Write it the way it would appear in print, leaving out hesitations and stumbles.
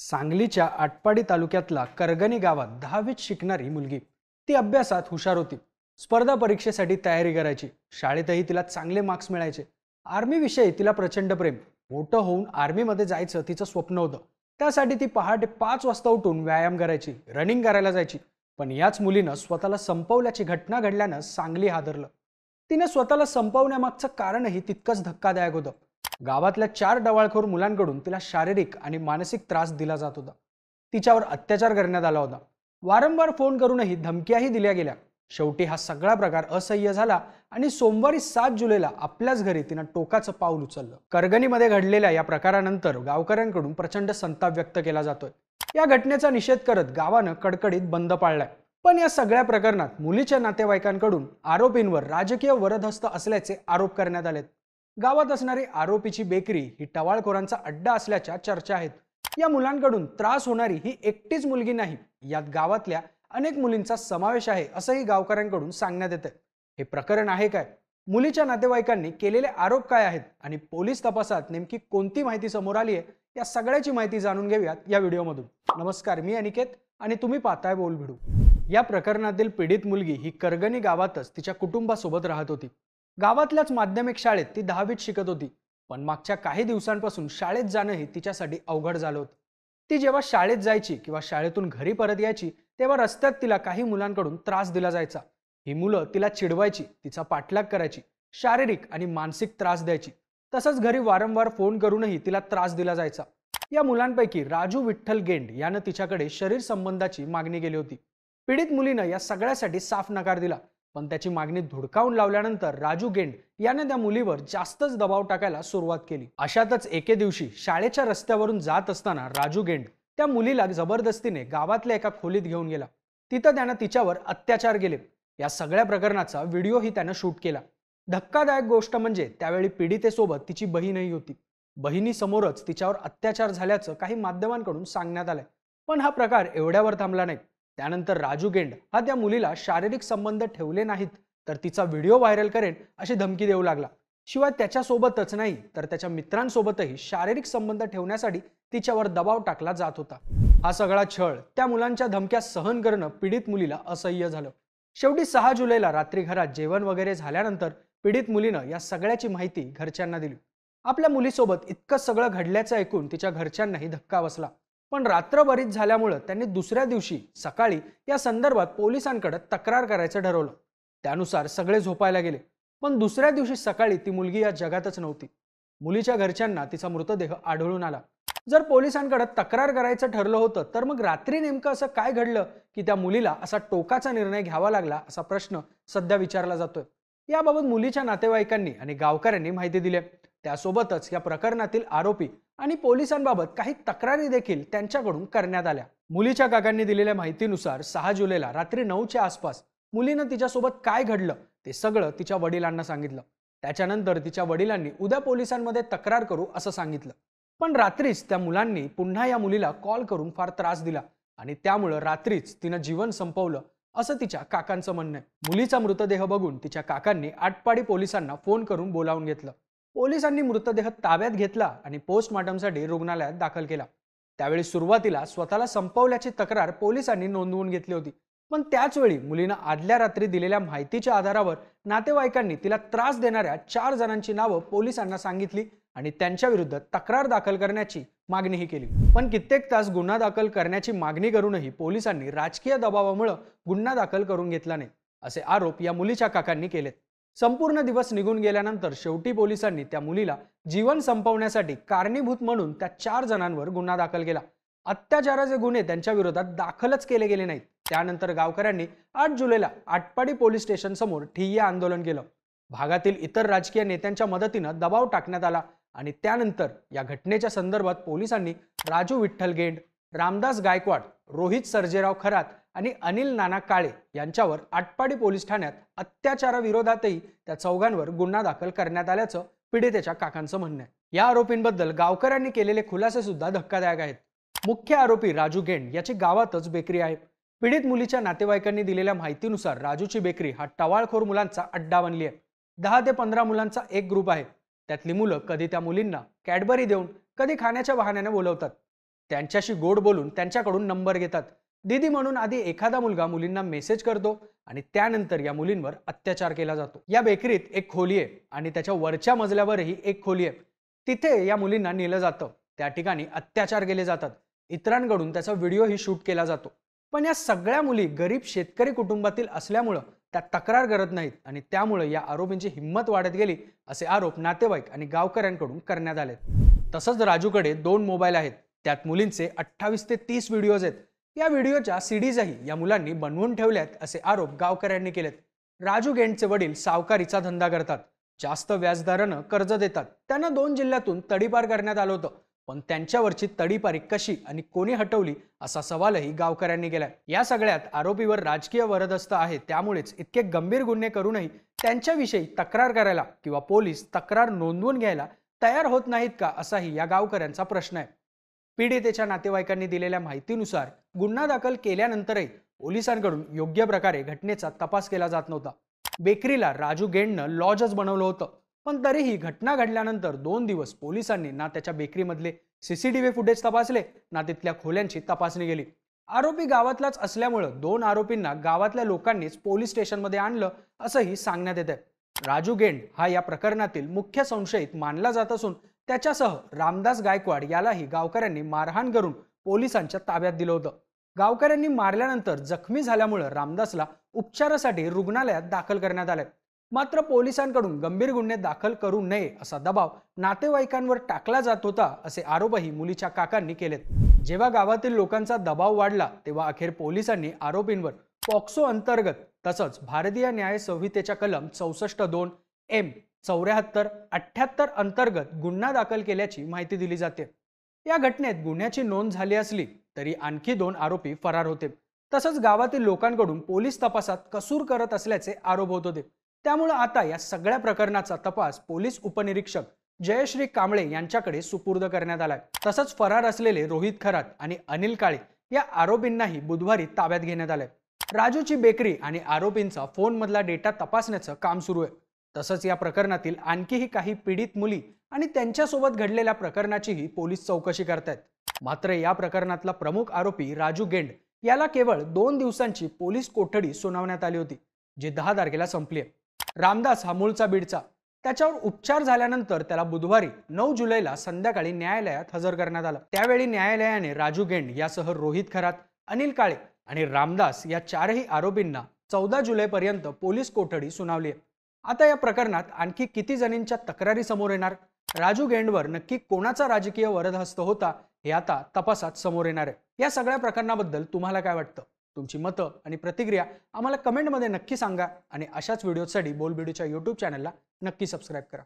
सांगलीच्या आटपाडी तालुक्यातला करगणी गावात 10वीत शिकणारी मुलगी. ती अभ्यासात हुशार होती. स्पर्धा परीक्षेसाठी तयारी करायची. शाळेतही तिला चांगले मार्क्स मिळायचे. आर्मी विषयी तिला प्रचंड प्रेम. मोठं होऊन आर्मीमध्ये जायचं तिचं स्वप्न होतं. त्यासाठी ती पहाटे 5 वाजता उठून व्यायाम करायची, रनिंग करायला जायची. पण याच मुलीनं स्वतःला संपवल्याची घटना घडल्यानं सांगली हादरलं. तिने स्वतःला संपवण्यामागचं कारणही तितकंच धक्कादायक होतं. गावातल्या 4 डवाळखोर मुलांकडून तिला शारीरिक आणि मानसिक त्रास दिला जात होता. तिच्यावर अत्याचार करण्यात आला होता. वारंवार फोन करूनही धमक्याही दिल्या गेल्या. शेवटी हा सगळा प्रकार असह्य झाला आणि सोमवारी 7 जुलैला आपल्याच घरी तिनं टोकाचं पाऊल उचललं. करगणीमध्ये घडलेल्या या प्रकारानंतर गावकऱ्यांकडून प्रचंड संताप व्यक्त केला जातोय. या घटनेचा निषेध करत गावानं कडकडीत बंद पाळलाय. पण या सगळ्या प्रकरणात मुलीच्या नातेवाईकांकडून आरोपींवर राजकीय वरदहस्त असल्याचे आरोप करण्यात आलेत. गावात असणारी आरोपीची बेकरी ही टवाळखोरांचा अड्डा असल्याच्या चर्चा आहेत. या मुलांकडून त्रास होणारी ही एकटीच मुलगी नाही, यात गावातल्या अनेक मुलींचा समावेश आहे असंही गावकऱ्यांकडून सांगण्यात येतं. हे प्रकरण आहे काय? मुलीच्या नातेवाईकांनी केलेले आरोप काय आहेत आणि पोलीस तपासात नेमकी कोणती माहिती समोर आली आहे, या सगळ्याची माहिती जाणून घेऊयात या व्हिडिओमधून. नमस्कार, मी अनिकेत आणि तुम्ही पाहताय बोलभिडू. या प्रकरणातील पीडित मुलगी ही करगणी गावातच तिच्या कुटुंबासोबत राहत होती. गावातल्याच माध्यमिक शाळेत ती 10वीत शिकत होती. पण मागच्या काही दिवसांपासून शाळेत जाणंही तिच्यासाठी अवघड झालं होतं. ती जेव्हा शाळेत जायची किंवा शाळेतून घरी परत यायची तेव्हा रस्त्यात तिला काही मुलांकडून त्रास दिला जायचा. ही मुलं तिला चिडवायची, तिचा पाठलाग करायची, शारीरिक आणि मानसिक त्रास द्यायची. तसंच घरी वारंवार फोन करूनही तिला त्रास दिला जायचा. या मुलांपैकी राजू विठ्ठल गेंड यानं तिच्याकडे शरीर संबंधाची मागणी केली होती. पीडित मुलीनं या सगळ्यासाठी साफ नकार दिला. पण त्याची मागणी धुडकावून लावल्यानंतर राजू गेंड याने त्या मुलीवर जास्तच दबाव टाकायला सुरुवात केली. अशातच एके दिवशी शाळेच्या रस्त्यावरून जात असताना राजू गेंड त्या मुलीला जबरदस्तीने गावातल्या एका खोलीत घेऊन गेला. तिथं त्यानं तिच्यावर अत्याचार केले. या सगळ्या प्रकरणाचा व्हिडिओही त्यानं शूट केला. धक्कादायक गोष्ट म्हणजे त्यावेळी पीडितेसोबत तिची बहीणही होती. बहिणीसमोरच तिच्यावर अत्याचार झाल्याचं काही माध्यमांकडून सांगण्यात आलंय. पण हा प्रकार एवढ्यावर थांबला नाही. त्यानंतर राजू गेंड हा त्या मुलीला शारीरिक संबंध ठेवले नाहीत तर तिचा व्हिडिओ व्हायरल करेन अशी धमकी देऊ लागला. शिवाय त्याच्यासोबतच नाही तर त्याच्या मित्रांसोबतही शारीरिक संबंध ठेवण्यासाठी तिच्यावर दबाव टाकला जात होता. हा सगळा छळ, त्या मुलांच्या धमक्या सहन करणं पीडित मुलीला असह्य झालं. शेवटी 6 जुलैला रात्री घरात जेवण वगैरे झाल्यानंतर पीडित मुलीनं या सगळ्याची माहिती घरच्यांना दिली. आपल्या मुलीसोबत इतकं सगळं घडल्याचं ऐकून तिच्या घरच्यांनाही धक्का बसला. पण रात्र बरीच झाल्यामुळे त्यांनी दुसऱ्या दिवशी सकाळी या संदर्भात पोलिसांकडे तक्रार करायचं ठरवलं. त्यानुसार सगळे झोपायला गेले. पण दुसऱ्या दिवशी सकाळी ती मुलगी या जगातच नव्हती. मुलीच्या घरच्यांना तिचा मृतदेह आढळून आला. जर पोलिसांकडे तक्रार करायचं ठरलं होतं तर मग रात्री नेमकं असं काय घडलं की त्या मुलीला असा टोकाचा निर्णय घ्यावा लागला, असा प्रश्न सध्या विचारला जातोय. याबाबत मुलीच्या नातेवाईकांनी आणि गावकऱ्यांनी माहिती दिली. त्यासोबतच या प्रकरणातील आरोपी आणि पोलिसांबाबत काही तक्रारी देखील त्यांच्याकडून करण्यात आल्या. मुलीच्या काकांनी दिलेल्या माहितीनुसार 6 जुलैला रात्री 9च्या आसपास मुलीनं तिच्यासोबत काय घडलं ते सगळं तिच्या वडिलांना सांगितलं. त्याच्यानंतर तिच्या वडिलांनी उद्या पोलिसांमध्ये तक्रार करू असं सांगितलं. पण रात्रीच त्या मुलांनी पुन्हा या मुलीला कॉल करून फार त्रास दिला आणि त्यामुळं रात्रीच तिनं जीवन संपवलं असं तिच्या काकांचं म्हणणं आहे. मुलीचा मृतदेह बघून तिच्या काकांनी आटपाडी पोलिसांना फोन करून बोलावून घेतलं. पोलिसांनी मृतदेह ताब्यात घेतला आणि पोस्टमॉर्टमसाठी रुग्णालयात दाखल केला. त्यावेळी सुरुवातीला स्वतःला संपवल्याची तक्रार पोलिसांनी नोंदवून घेतली होती. पण त्याच वेळी मुलीनं आदल्या रात्री दिलेल्या माहितीच्या आधारावर नातेवाईकांनी तिला त्रास देणाऱ्या 4 जणांची नावं पोलिसांना सांगितली आणि त्यांच्या विरुद्ध तक्रार दाखल करण्याची मागणीही केली. पण कित्येक तास गुन्हा दाखल करण्याची मागणी करूनही पोलिसांनी राजकीय दबावामुळे गुन्हा दाखल करून घेतला नाही, असे आरोप या मुलीच्या काकांनी केलेत. संपूर्ण दिवस निघून गेल्यानंतर शेवटी पोलिसांनी त्या मुलीला जीवन संपवण्यासाठी कारणीभूत म्हणून त्या 4 जणांवर गुन्हा दाखल केला. अत्याचाराचे गुन्हे त्यांच्या विरोधात दाखलच केले गेले नाहीत. त्यानंतर गावकऱ्यांनी 8 जुलैला आटपाडी पोलीस स्टेशन समोर ठिय्या आंदोलन केलं. भागातील इतर राजकीय नेत्यांच्या मदतीनं दबाव टाकण्यात आला आणि त्यानंतर या घटनेच्या संदर्भात पोलिसांनी राजू विठ्ठल गेंड, रामदास गायकवाड, रोहित सर्जेराव खरात आणि अनिल नाना काळे यांच्यावर आटपाडी पोलीस ठाण्यात अत्याचाराविरोधातही त्या 4घांवर गुन्हा दाखल करण्यात आल्याचं पीडितेच्या काकांचं म्हणणं आहे. या आरोपींबद्दल गावकऱ्यांनी केलेले खुलासे सुद्धा धक्कादायक आहेत. मुख्य आरोपी राजू गेंड याची गावातच बेकरी आहे. पीडित मुलीच्या नातेवाईकांनी दिलेल्या माहितीनुसार राजूची बेकरी हा टवाळखोर मुलांचा अड्डा बनली आहे. 10 ते 15 मुलांचा एक ग्रुप आहे. त्यातली मुलं कधी त्या मुलींना कॅडबरी देऊन, कधी खाण्याच्या बहाण्याने बोलवतात. त्यांच्याशी गोड बोलून त्यांच्याकडून नंबर घेतात। दीदी म्हणून आधी एखादा मुलगा मुलींना मेसेज करतो आणि त्यानंतर या मुलींवर अत्याचार केला जातो। या बेकरीत एक खोली आहे आणि त्याच्या वरच्या मजल्यावरही एक खोली आहे। तिथे या मुलींना नेलं जातं, त्या ठिकाणी अत्याचार केले जातात, इतरांकडून त्याचा व्हिडिओही शूट केला जातो। पण या सगळ्या मुली गरीब शेतकरी कुटुंबातील असल्यामुळे त्या तक्रार करत नाहीत आणि त्यामुळे या आरोपींची हिंमत वाढत गेली, असे आरोप नातेवाईक आणि गावकऱ्यांकडून करण्यात आले। तसंच राजूकडे 2 मोबाईल आहेत, त्यात मुलींचे 28 ते 30 व्हिडिओज आहेत। या व्हिडिओच्या सीडीजही या मुलांनी बनवून ठेवल्यात, असे आरोप गावकऱ्यांनी केलेत। राजू गेंडचे वडील सावकारीचा धंदा करतात, जास्त व्याजदरानं कर्ज देतात। त्यांना 2 जिल्ह्यातून तडीपार करण्यात आलं होतं, पण त्यांच्यावरची तडीपारी कशी आणि कोणी हटवली असा सवालही गावकऱ्यांनी केलाय। या सगळ्यात आरोपीवर राजकीय वरदहस्त आहे, त्यामुळेच इतके गंभीर गुन्हे करूनही त्यांच्याविषयी तक्रार करायला किंवा पोलीस तक्रार नोंदवून घ्यायला तयार होत नाहीत का, असाही या गावकऱ्यांचा प्रश्न आहे। पीडितेच्या नातेवाईकांनी दिलेल्या माहितीनुसार गुन्हा दाखल केल्यानंतरही पोलिसांकडून योग्य प्रकारे घटनेचा तपास केला जात नव्हता। बेकरीला राजू गेंडनं लॉजच बनवलं होतं, पण तरीही घटना घडल्यानंतर 2 दिवस पोलिसांनी ना त्याच्या बेकरीमधले सीसीटीव्ही फुटेज तपासले, ना तिथल्या खोल्यांची तपासणी केली। आरोपी गावातलाच असल्यामुळे 2 आरोपींना गावातल्या लोकांनीच पोलीस स्टेशनमध्ये आणलं, असंही सांगण्यात येत आहे। राजू गेंड हा या प्रकरणातील मुख्य संशयित मानला जात असून त्याच्यासह रामदास गायकवाड यालाही गावकऱ्यांनी मारहाण करून पोलिसांच्या ताब्यात दिलं होतं। गावकऱ्यांनी मारल्यानंतर जखमी झाल्यामुळे रामदासला उपचारासाठी रुग्णालयात दाखल करण्यात आले। मात्र पोलिसांकडून गंभीर गुन्हे दाखल करू नये असा दबाव नातेवाईकांवर टाकला जात होता, असे आरोपही मुलीच्या काकांनी केलेत। जेव्हा गावातील लोकांचा दबाव वाढला तेव्हा अखेर पोलिसांनी आरोपींवर पॉक्सो अंतर्गत तसंच भारतीय न्याय संहितेच्या कलम 64(2) एम 74, 78 अंतर्गत गुन्हा दाखल केल्याची माहिती दिली जाते। या घटनेत गुन्ह्याची नोंद झाली असली तरी आणखी 2 आरोपी फरार होते। तसंच गावातील लोकांकडून पोलीस तपासात कसूर करत असल्याचे आरोप होत होते। त्यामुळे आता या सगळ्या प्रकरणाचा तपास पोलीस उपनिरीक्षक जयश्री कांबळे यांच्याकडे सुपूर्द करण्यात आलाय। तसंच फरार असलेले रोहित खरात आणि अनिल काळे या आरोपींनाही बुधवारी ताब्यात घेण्यात आलंय। राजूची बेकरी आणि आरोपींचा फोनमधला डेटा तपासण्याचं काम सुरू आहे। तसंच या प्रकरणातील आणखीही काही पीडित मुली आणि त्यांच्यासोबत घडलेल्या प्रकरणाचीही पोलीस चौकशी करतायत। मात्र या प्रकरणातला प्रमुख आरोपी राजू गेंड याला केवळ 2 दिवसांची पोलीस कोठडी सुनावण्यात आली होती, जी 10 तारखेला संपली आहे। रामदास हा मूळचा बीडचा, त्याच्यावर उपचार झाल्यानंतर त्याला बुधवारी 9 जुलैला संध्याकाळी न्यायालयात हजर करण्यात आलं। त्यावेळी न्यायालयाने राजू गेंड यासह रोहित खरात, अनिल काळे आणि रामदास या 4ही आरोपींना 14 जुलैपर्यंत पोलीस कोठडी सुनावली आहे। आता या प्रकरणात आणखी किती जणींच्या तक्रारी समोर येणार, राजू गेंडवर नक्की कोणाचा राजकीय वरदहस्त होता, हे आता तपासात समोर येणार आहे। या सगळ्या प्रकरणाबद्दल तुम्हाला काय वाटतं? तुमची मतं आणि प्रतिक्रिया आम्हाला कमेंटमध्ये नक्की सांगा आणि अशाच व्हिडिओसाठी बोलबिडूच्या YouTube चॅनलला नक्की सबस्क्राईब करा।